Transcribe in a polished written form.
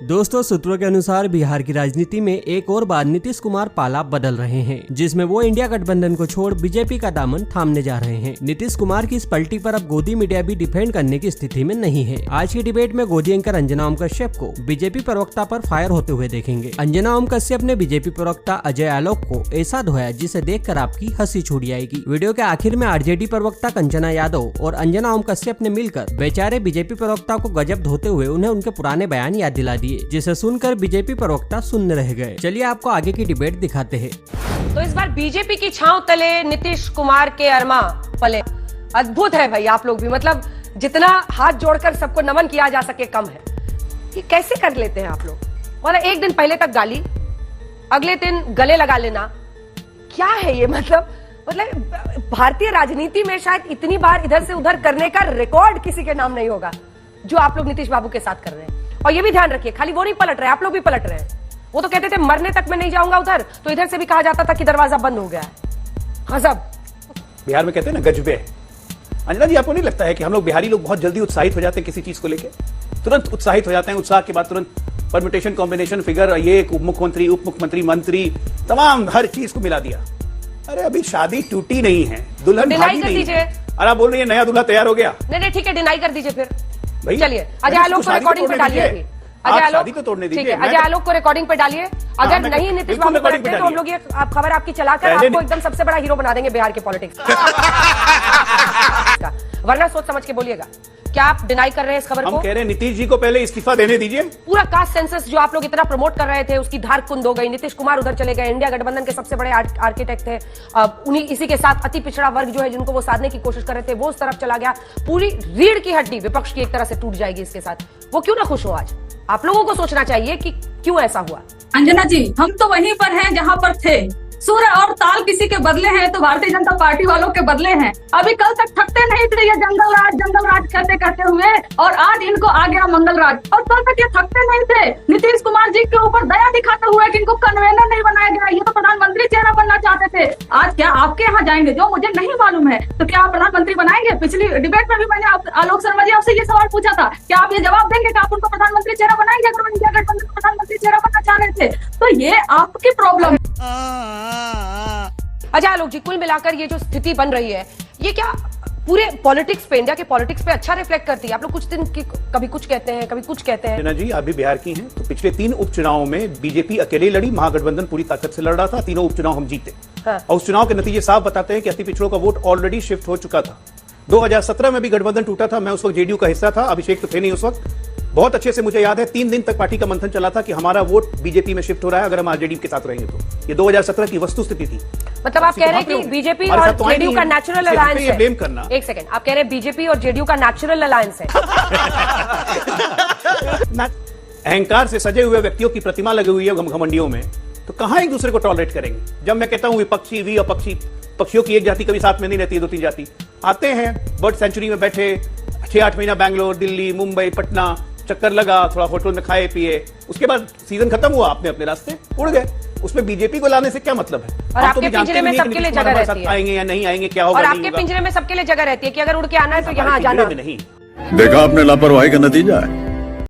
दोस्तों, सूत्रों के अनुसार बिहार की राजनीति में एक और बार नीतीश कुमार पाला बदल रहे हैं, जिसमें वो इंडिया गठबंधन को छोड़ बीजेपी का दामन थामने जा रहे हैं। नीतीश कुमार की इस पलटी पर अब गोदी मीडिया भी डिफेंड करने की स्थिति में नहीं है। आज की डिबेट में गोदी एंकर अंजना ओम कश्यप को बीजेपी प्रवक्ता पर फायर होते हुए देखेंगे। अंजना ओम कश्यप ने बीजेपी प्रवक्ता अजय आलोक को ऐसा धोया जिसे देखकर आपकी हंसी छूट जाएगी। वीडियो के आखिर में आरजेडी प्रवक्ता कंचना यादव और अंजना ओम कश्यप ने मिलकर बेचारे बीजेपी प्रवक्ता को गजब धोते हुए उन्हें उनके पुराने बयान याद दिला दिए, जिसे सुनकर बीजेपी प्रवक्ता सुन्न रह गए। चलिए आपको आगे की डिबेट दिखाते हैं। तो इस बार बीजेपी की छांव तले नीतीश कुमार के अरमा पले। अद्भुत है भाई, आप लोग भी मतलब जितना हाथ जोड़कर सबको नमन किया जा सके कम है। ये कैसे कर लेते हैं आप लोग? मतलब एक दिन पहले तक गाली, अगले दिन गले लगा लेना, क्या है ये? मतलब भारतीय राजनीति में शायद इतनी बार इधर से उधर करने का रिकॉर्ड किसी के नाम नहीं होगा जो आप लोग नीतीश बाबू के साथ कर रहे हैं। और ये भी ध्यान रखिए, खाली वो नहीं पलट रहे, आप लोग भी पलट रहे हैं। वो तो कहते थे मरने तक मैं नहीं जाऊंगा उधर, तो इधर से भी कहा जाता था कि दरवाजा बंद हो गया है। गजब। बिहार में कहते हैं ना गजबे। अंजना जी, आपको नहीं लगता है कि हम लोग बिहारी लोग बहुत जल्दी उत्साहित हो जाते हैं किसी चीज को लेकर? तुरंत उत्साहित हो जाते हैं, उत्साह के बाद तुरंत परम्यूटेशन, कॉम्बिनेशन, फिगर, ये एक मुख्यमंत्री, उप मुख्यमंत्री, मंत्री, तमाम हर चीज को मिला दिया। अरे अभी शादी टूटी नहीं है, दुल्हन भागी नहीं है। अरे आप बोल रही है नया दूल्हा तैयार हो गया? नहीं ठीक है, डिनाई कर दीजिए फिर। भाई चलिए अजय आलोक को रिकॉर्डिंग पे डालिए। अजय आलोक को तोड़ने ठीक दीजिए। है, अजय आलोक को रिकॉर्डिंग पे डालिए। अगर नहीं नीतीश बाबू को रखते तो हम लोग ये खबर आपकी चलाकर आपको एकदम सबसे बड़ा हीरो बना देंगे बिहार के पॉलिटिक्स का। वरना सोच समझ के बोलिएगा, क्या आप डिनाई कर रहे हैं इस खबर को? हम कह रहे हैं नीतीश जी को पहले इस्तीफा देने दीजिए। पूरा कास्ट सेंसस जो आप लोग इतना प्रमोट कर रहे थे उसकी धार कुंद हो गई। नीतीश कुमार उधर चले गए, इंडिया गठबंधन के सबसे बड़े आर्किटेक्ट थे, उन्हीं इसी के साथ अति पिछड़ा वर्ग जो है जिनको वो साधने की कोशिश कर रहे थे वो उस तरफ चला गया। पूरी रीढ़ की हड्डी विपक्ष की एक तरह से टूट जाएगी इसके साथ। वो क्यों ना खुश हो? आज आप लोगों को सोचना चाहिए कि क्यों ऐसा हुआ। अंजना जी, हम तो वहीं पर हैं जहां पर थे। सुर और ताल किसी के बदले हैं तो भारतीय जनता पार्टी वालों के बदले हैं। अभी कल तक थकते नहीं थे ये जंगल राज कहते कहते हुए, और आज इनको आ गया मंगल राज। और कल तक ये थकते नहीं थे नीतीश कुमार जी के ऊपर दया दिखाते हुए कि इनको कन्वेनर नहीं बनाया गया, ये तो प्रधानमंत्री चेहरा बनना चाहते थे। आज क्या आपके यहाँ जाएंगे जो मुझे नहीं मालूम है, तो क्या आप प्रधानमंत्री बनाएंगे? पिछली डिबेट में भी मैंने आलोक शर्मा जी आपसे ये सवाल पूछा था, क्या आप ये जवाब देंगे कि आप उनको प्रधानमंत्री चेहरा बनाएंगे अगर वो इंडिया गठबंधन का प्रधानमंत्री चेहरा बनना चाह रहे थे? तो ये आपकी प्रॉब्लम। अजय आलोक जी, कुल मिलाकर ये जो स्थिति बन रही है ये क्या पूरे पॉलिटिक्स पे, इंडिया के पॉलिटिक्स पे अच्छा रिफ्लेक्ट करती है? आप लोग कुछ दिन की कभी कुछ कहते हैं, कभी कुछ कहते हैं। अंजना जी, आप भी बिहार की हैं, तो पिछले 3 उपचुनावों में बीजेपी अकेले लड़ी, महागठबंधन पूरी ताकत से लड़ रहा था। तीनों उपचुनाव हम जीते। हाँ। और उस चुनाव के नतीजे साफ बताते हैं कि अति पिछड़ों का वोट ऑलरेडी शिफ्ट हो चुका था। 2017 में भी गठबंधन टूटा था, मैं उस वक्त जेडीयू का हिस्सा था, अभिषेक तो थे नहीं उस वक्त। बहुत अच्छे से मुझे याद है, 3 दिन तक पार्टी का मंथन चला था कि हमारा वोट बीजेपी में शिफ्ट हो रहा है अगर हम आरजेडी के साथ रहेंगे तो। ये 2017 की वस्तु स्थिति थी। मतलब आप कह रहे हैं कि बीजेपी और जेडीयू का नेचुरल अलायंस है। ब्लेम करना। एक सेकंड, आप कह रहे हैं बीजेपी और जेडीयू का नेचुरल अलायंस है। अहंकार से सजे हुए व्यक्तियों की प्रतिमा लगी हुई है घमंडियों में, तो कहां एक दूसरे को टॉलरेट करेंगे? जब मैं कहता हूं विपक्षी वी अपक्षी, पक्षियों की एक जाति कभी साथ में नहीं रहती, 2-3 जाति आते हैं बर्ड सेंचुरी में बैठे, 6-8 महीना बैंगलोर, दिल्ली, मुंबई, पटना चक्कर लगा, थोड़ा होटल में खाए पिए, उसके बाद सीजन खत्म हुआ, अपने अपने रास्ते उड़ गए। उसमें बीजेपी को लाने से क्या मतलब है? और आपके पिंजरे में सबके लिए जगह रहती है, आएंगे या नहीं आएंगे, क्या होगा? और आपके पिंजरे में सबके लिए जगह रहती है कि अगर उड़ के आना है तो यहाँ जाना नहीं। देखा आपने लापरवाही का नतीजा है।